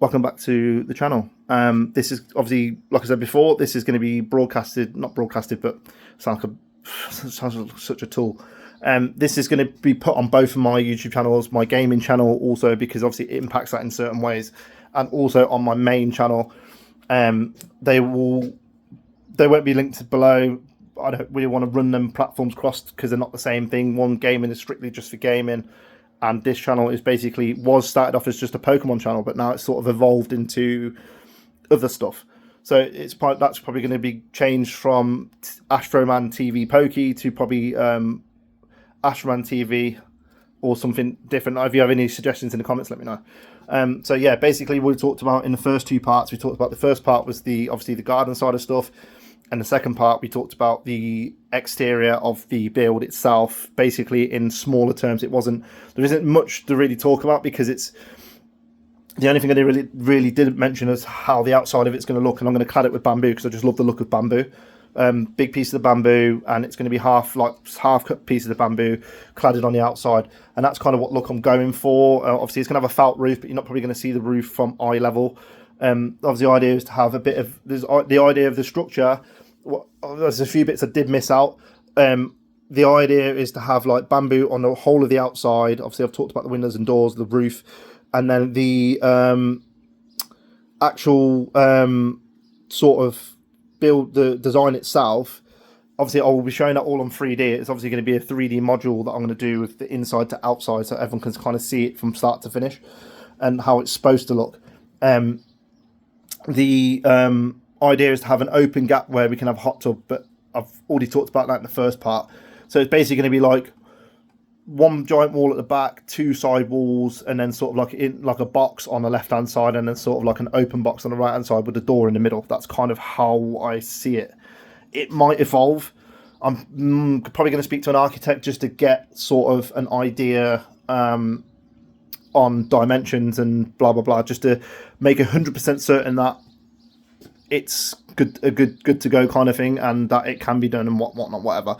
welcome back to the channel. This is obviously, like I said before, this is going to be broadcasted, not broadcasted, but sounds like such a tool. This is going to be put on both of my YouTube channels, my gaming channel also, because obviously it impacts that in certain ways, and also on my main channel. They won't be linked below. I don't really want to run them platforms crossed because they're not the same thing. One gaming is strictly just for gaming, and this channel is was started off as just a Pokemon channel, but now it's sort of evolved into other stuff. So that's probably going to be changed from Astroman TV Pokey to probably Astroman TV or something different. If you have any suggestions in the comments, let me know. So yeah, basically we talked about in the first two parts. We talked about the first part was obviously the garden side of stuff. And the second part, we talked about the exterior of the build itself, basically in smaller terms. There isn't much to really talk about because the only thing I really didn't mention is how the outside of it's going to look. And I'm going to clad it with bamboo because I just love the look of bamboo. Big piece of the bamboo, and it's going to be half cut pieces of bamboo cladded on the outside. And that's kind of what look I'm going for. Obviously, it's going to have a felt roof, but you're not probably going to see the roof from eye level. Obviously, the idea is to have a bit of the idea of the structure. There's a few bits I did miss out. The idea is to have like bamboo on the whole of the outside. Obviously, I've talked about the windows and doors, the roof, and then the actual sort of build, the design itself. Obviously, I will be showing that all on 3D. It's obviously going to be a 3D module that I'm going to do with the inside to outside, so everyone can kind of see it from start to finish and how it's supposed to look. The idea is to have an open gap where we can have a hot tub, but I've already talked about that in the first part. So it's basically going to be like one giant wall at the back, two side walls, and then sort of like a box on the left hand side, and then sort of like an open box on the right hand side with a door in the middle. That's kind of how I see it. It might evolve. I'm probably going to speak to an architect just to get sort of an idea on dimensions and blah blah blah, just to make 100% certain that it's good to go kind of thing, and that it can be done and whatnot, whatever.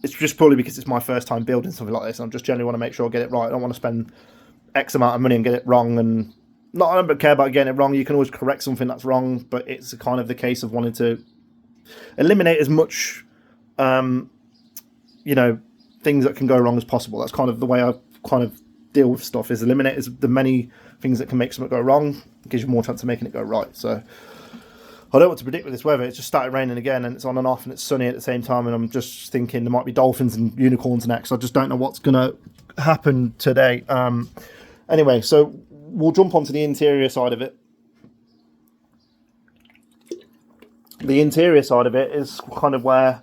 It's just probably because it's my first time building something like this, and I just generally want to make sure I get it right. I don't want to spend X amount of money and get it wrong, and I don't care about getting it wrong. You can always correct something that's wrong, but it's kind of the case of wanting to eliminate as much things that can go wrong as possible. That's kind of the way I kind of deal with stuff, is eliminate the many things that can make something go wrong. It gives you more chance of making it go right. So I don't know what to predict with this weather. It's just started raining again, and it's on and off, and it's sunny at the same time, and I'm just thinking there might be dolphins and unicorns next. I just don't know what's going to happen today. Anyway, so we'll jump onto the interior side of it. The interior side of it is kind of where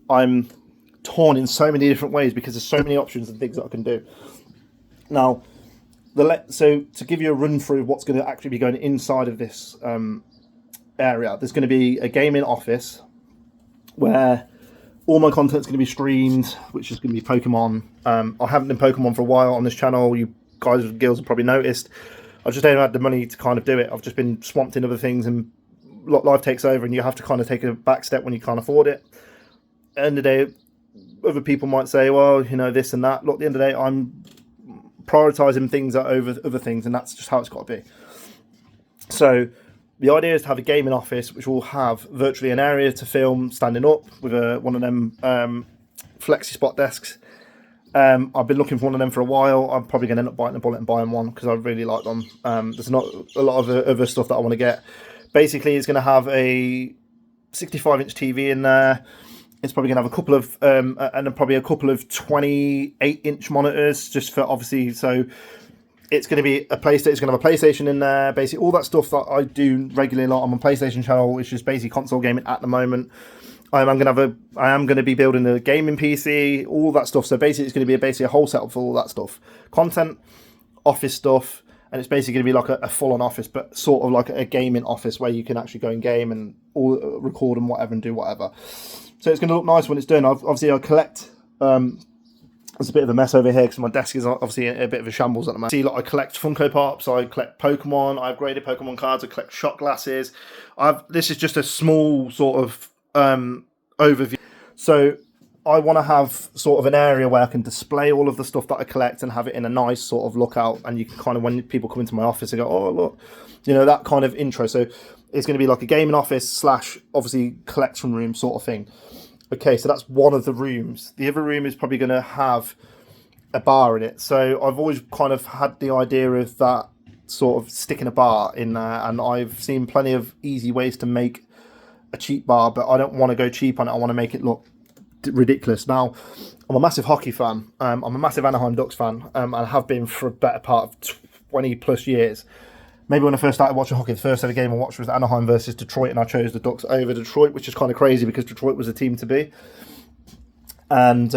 I'm torn in so many different ways because there's so many options and things that I can do. Now, so to give you a run through of what's going to actually be going inside of this area, there's going to be a gaming office where all my content's going to be streamed, which is going to be Pokemon. I haven't been Pokemon for a while on this channel. You guys and girls have probably noticed. I just don't have the money to kind of do it. I've just been swamped in other things, and life takes over, and you have to kind of take a back step when you can't afford it. At the end of the day, other people might say, well, this and that. Look, at the end of the day, I'm prioritizing things over other things, and that's just how it's got to be. So the idea is to have a gaming office which will have virtually an area to film standing up with one of them flexi spot desks. I've been looking for one of them for a while. I'm probably going to end up biting a bullet and buying one because I really like them. There's not a lot of other stuff that I want to get. Basically, it's going to have a 65-inch TV in there. It's probably going to have a couple of and probably a couple of 28-inch monitors, just for obviously. So it's going to be a PlayStation. It's going to have a PlayStation in there. Basically, all that stuff that I do regularly a lot on my PlayStation channel, which is basically console gaming at the moment. I am going to be building a gaming PC, all that stuff. So basically, it's going to be basically a whole setup for all that stuff, content, office stuff, and it's basically going to be like a full-on office, but sort of like a gaming office where you can actually go and game and all record and whatever and do whatever. So it's going to look nice when it's done. Obviously, I collect. There's a bit of a mess over here because my desk is obviously a bit of a shambles at the moment. See, like I collect Funko Pops, I collect Pokemon, I have graded Pokemon cards, I collect shot glasses. This is just a small sort of overview. So I want to have sort of an area where I can display all of the stuff that I collect and have it in a nice sort of lookout. And you can kind of, when people come into my office, they go, oh, look, you know, that kind of intro. So it's going to be like a gaming office slash obviously collection room sort of thing. Okay, so that's one of the rooms. The other room is probably going to have a bar in it. So I've always kind of had the idea of that sort of sticking a bar in there. And I've seen plenty of easy ways to make a cheap bar, but I don't want to go cheap on it. I want to make it look ridiculous. Now, I'm a massive hockey fan. I'm a massive Anaheim Ducks fan, and I have been for a better part of 20 plus years. Maybe when I first started watching hockey, the first ever game I watched was Anaheim versus Detroit, and I chose the Ducks over Detroit, which is kind of crazy because Detroit was the team to be. And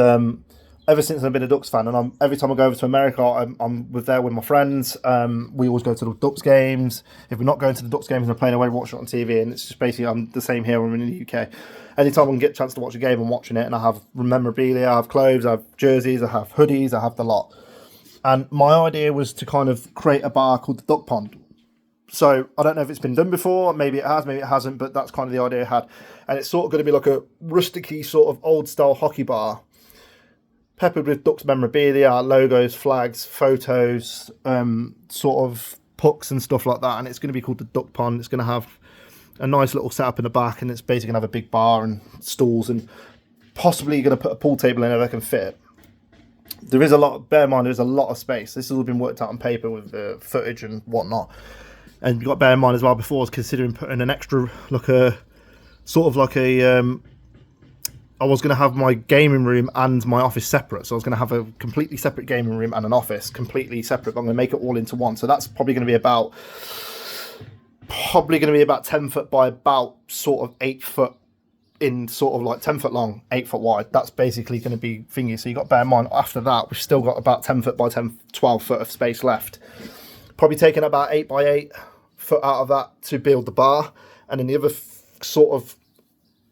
ever since I've been a Ducks fan, and every time I go over to America, I'm there with my friends. We always go to the Ducks games. If we're not going to the Ducks games and we're playing away, we watch it on TV, and it's just basically I'm the same here when I'm in the UK. Anytime I can get a chance to watch a game, I'm watching it, and I have memorabilia, I have clothes, I have jerseys, I have hoodies, I have the lot. And my idea was to kind of create a bar called the Duck Pond. So I don't know if it's been done before, maybe it has, maybe it hasn't, but that's kind of the idea I had. And it's sort of going to be like a rusticy sort of old style hockey bar, peppered with Ducks memorabilia, logos, flags, photos, sort of pucks and stuff like that. And it's going to be called the Duck Pond. It's going to have a nice little setup in the back, and it's basically going to have a big bar and stools, and possibly going to put a pool table in there that can fit it. There is a lot, bear in mind, there's a lot of space. This has all been worked out on paper with the footage and whatnot. And you've got to bear in mind as well, before I was considering putting an extra, like a, sort of like a, I was going to have my gaming room and my office separate. So I was going to have a completely separate gaming room and an office completely separate. But I'm going to make it all into one. So that's probably going to be about 10 foot by about sort of 8 foot in, sort of like 10 foot long, 8 foot wide. That's basically going to be thingy. So you got to bear in mind, after that, we've still got about 10 foot by 12 foot of space left. Probably taking about 8 by 8 foot out of that to build the bar. And then the other sort of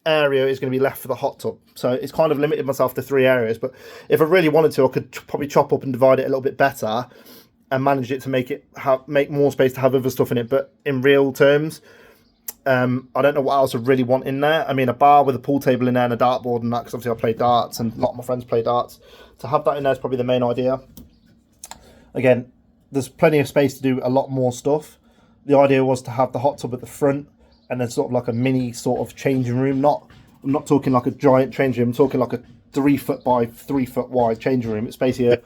area is going to be left for the hot tub. So it's kind of limited myself to 3 areas. But if I really wanted to, I could probably chop up and divide it a little bit better and manage it to make more space to have other stuff in it. But in real terms, I don't know what else I really want in there. I mean, a bar with a pool table in there and a dartboard and that, because obviously I play darts and a lot of my friends play darts. To have that in there is probably the main idea. Again, there's plenty of space to do a lot more stuff. The idea was to have the hot tub at the front and then sort of like a mini sort of changing room. I'm not talking like a giant changing room. I'm talking like a 3 foot by 3 foot wide changing room. It's basically a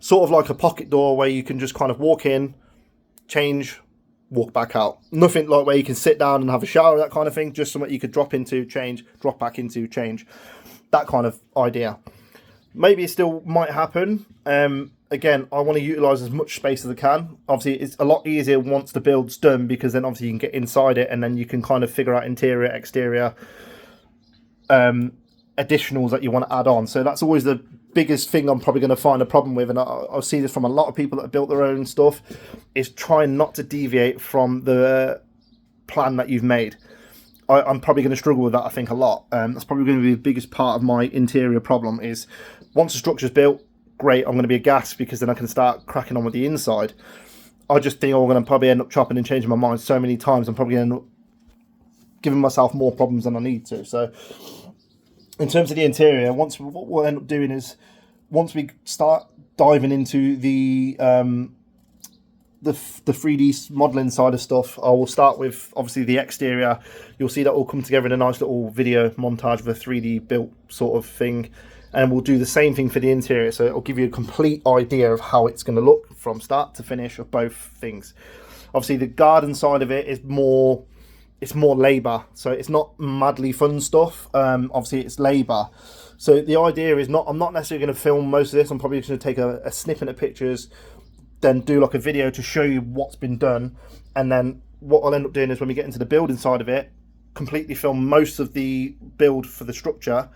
sort of like a pocket door where you can just kind of walk in, change, walk back out. Nothing like where you can sit down and have a shower, that kind of thing. Just something you could drop into, change, drop back into, change. That kind of idea. Maybe it still might happen. Again, I want to utilise as much space as I can. Obviously, it's a lot easier once the build's done, because then obviously you can get inside it and then you can kind of figure out interior, exterior, additionals that you want to add on. So that's always the biggest thing I'm probably going to find a problem with, and I'll see this from a lot of people that have built their own stuff, is trying not to deviate from the plan that you've made. I'm probably going to struggle with that, I think, a lot. That's probably going to be the biggest part of my interior problem, is once the structure's built, great, I'm going to be aghast, because then I can start cracking on with the inside. I just think I'm going to probably end up chopping and changing my mind so many times. I'm probably going to end up giving myself more problems than I need to. So in terms of the interior, what we'll end up doing is, once we start diving into the 3D modelling side of stuff, I will start with obviously the exterior. You'll see that all come together in a nice little video montage of a 3D built sort of thing. And we'll do the same thing for the interior, so it'll give you a complete idea of how it's going to look from start to finish of both things. Obviously, the garden side of it is more labour, so it's not madly fun stuff. Obviously, it's labour. So the idea is I'm not necessarily going to film most of this. I'm probably just going to take a snippet of pictures, then do like a video to show you what's been done, and then what I'll end up doing is, when we get into the building side of it, completely film most of the build for the structure,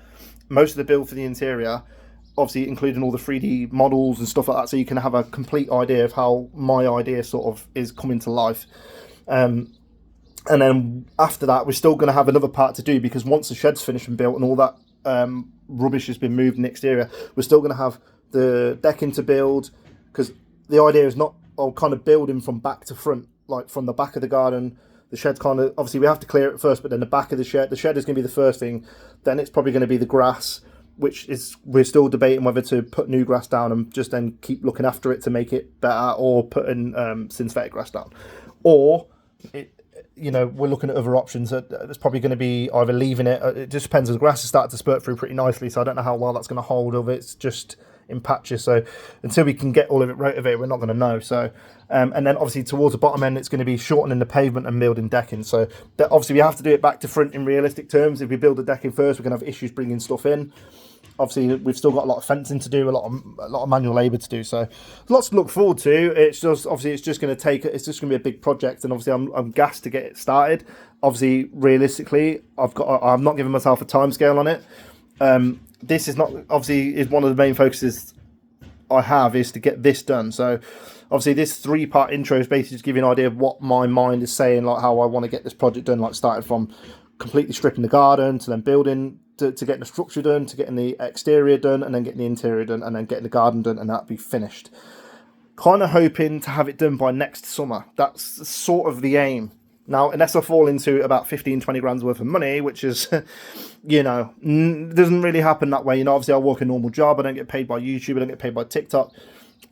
most of the build for the interior, obviously including all the 3D models and stuff like that, so you can have a complete idea of how my idea sort of is coming to life. And then after that, we're still going to have another part to do, because once the shed's finished and built and all that rubbish has been moved in the exterior, we're still going to have the decking to build, because the idea is not kind of building from back to front, like from the back of the garden. The shed's kind of, obviously we have to clear it first, but then the back of the shed is going to be the first thing. Then it's probably going to be the grass. which is we're still debating whether to put new grass down and just then keep looking after it to make it better, or putting synthetic grass down, or we're looking at other options. It's probably going to be either leaving it. It just depends. The grass has started to spurt through pretty nicely, so I don't know how well that's going to hold. Of it's just in patches. So until we can get all of it rotivated, we're not going to know. So and then obviously towards the bottom end, it's going to be shortening the pavement and building decking. So obviously we have to do it back to front in realistic terms. If we build the decking first, we're going to have issues bringing stuff in. Obviously, we've still got a lot of fencing to do, a lot of manual labour to do. So, lots to look forward to. It's just obviously it's just going to be a big project, and obviously I'm gassed to get it started. Obviously, realistically, I'm not giving myself a timescale on it. This is not obviously is one of the main focuses I have is to get this done. So, obviously, this 3-part intro is basically just giving you an idea of what my mind is saying, like how I want to get this project done. Like starting from completely stripping the garden to then building. To getting the structure done, to getting the exterior done, and then getting the interior done, and then getting the garden done, and that'll be finished. Kind of hoping to have it done by next summer. That's sort of the aim. Now, unless I fall into about 15-20 grand's worth of money, which is, doesn't really happen that way. Obviously I work a normal job. I don't get paid by YouTube. I don't get paid by TikTok.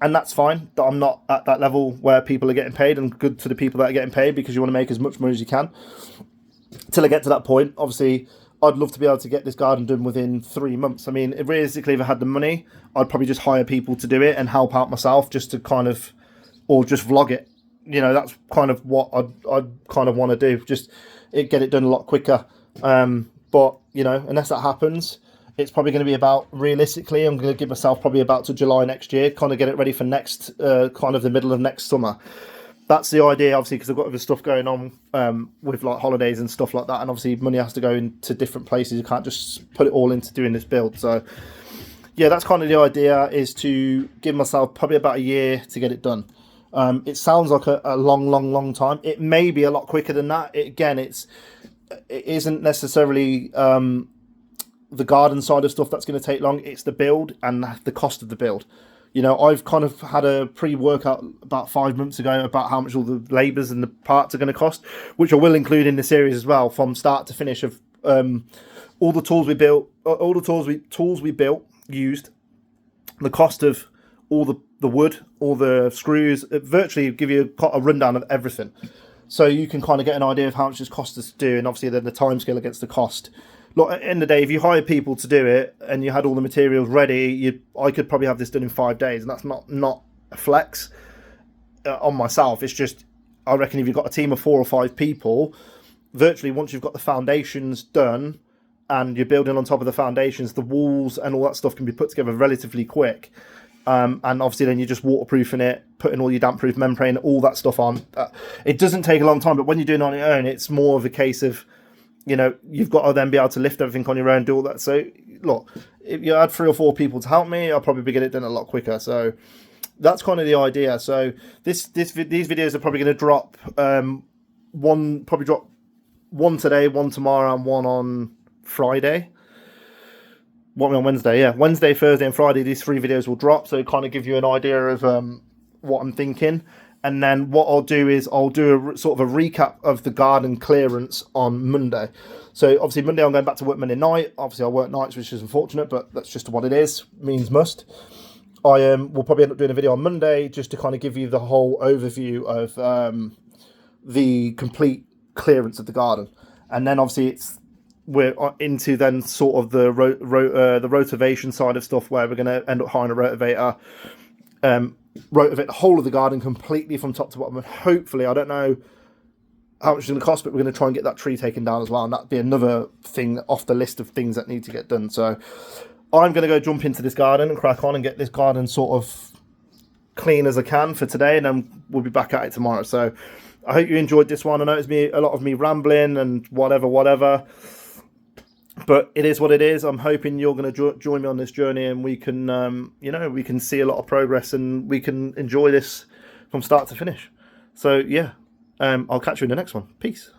And that's fine. I'm not at that level where people are getting paid, and good to the people that are getting paid, because you want to make as much money as you can. Till I get to that point, obviously, I'd love to be able to get this garden done within 3 months. I mean, realistically, if I had the money, I'd probably just hire people to do it and help out myself, just to kind of, or just vlog it. That's kind of what I'd kind of want to do. Just get it done a lot quicker. But unless that happens, it's probably going to be about, realistically, I'm going to give myself probably about to July next year, kind of get it ready for next, kind of the middle of next summer. That's the idea, obviously, because I've got other stuff going on with like holidays and stuff like that, and obviously money has to go into different places. You can't just put it all into doing this build. So yeah, that's kind of the idea, is to give myself probably about a year to get it done. It sounds like a long time. It may be a lot quicker than that. It isn't necessarily the garden side of stuff that's going to take long. It's the build and the cost of the build. I've kind of had a pre-workout about 5 months ago about how much all the labours and the parts are going to cost, which I will include in the series as well, from start to finish, of all the tools we built, used, the cost of all the wood, all the screws, virtually give you a rundown of everything. So you can kind of get an idea of how much it's cost us to do, and obviously then the timescale against the cost. Look, at the end of the day, if you hire people to do it and you had all the materials ready, I could probably have this done in 5 days, and that's not a flex on myself. It's just, I reckon if you've got a team of 4 or 5 people, virtually once you've got the foundations done and you're building on top of the foundations, the walls and all that stuff can be put together relatively quick. And obviously then you're just waterproofing it, putting all your damp-proof membrane, all that stuff on. It doesn't take a long time, but when you're doing it on your own, it's more of a case of, you've got to then be able to lift everything on your own, do all that. So, look, if you had 3 or 4 people to help me, I'll probably get it done a lot quicker. So, that's kind of the idea. So, these videos are probably going to drop, one today, one tomorrow, and one on Friday. What, on Wednesday? Yeah, Wednesday, Thursday, and Friday, these 3 videos will drop. So, kind of give you an idea of what I'm thinking. And then what I'll do is I'll do a sort of a recap of the garden clearance on Monday. So obviously Monday I'm going back to work Monday night. Obviously I work nights, which is unfortunate, but that's just what it is. Means must. I will probably end up doing a video on Monday just to kind of give you the whole overview of the complete clearance of the garden. And then obviously we're into then sort of the rotivation side of stuff, where we're going to end up hiring a rotivator. Rotivate the whole of the garden completely from top to bottom, and hopefully, I don't know how much it's going to cost, but we're going to try and get that tree taken down as well, and that'd be another thing off the list of things that need to get done. So I'm going to go jump into this garden and crack on and get this garden sort of clean as I can for today, and then we'll be back at it tomorrow. So I hope you enjoyed this one. I know it's a lot of me rambling and whatever. But it is what it is. I'm hoping you're going to join me on this journey, and we can, we can see a lot of progress, and we can enjoy this from start to finish. So, yeah, I'll catch you in the next one. Peace.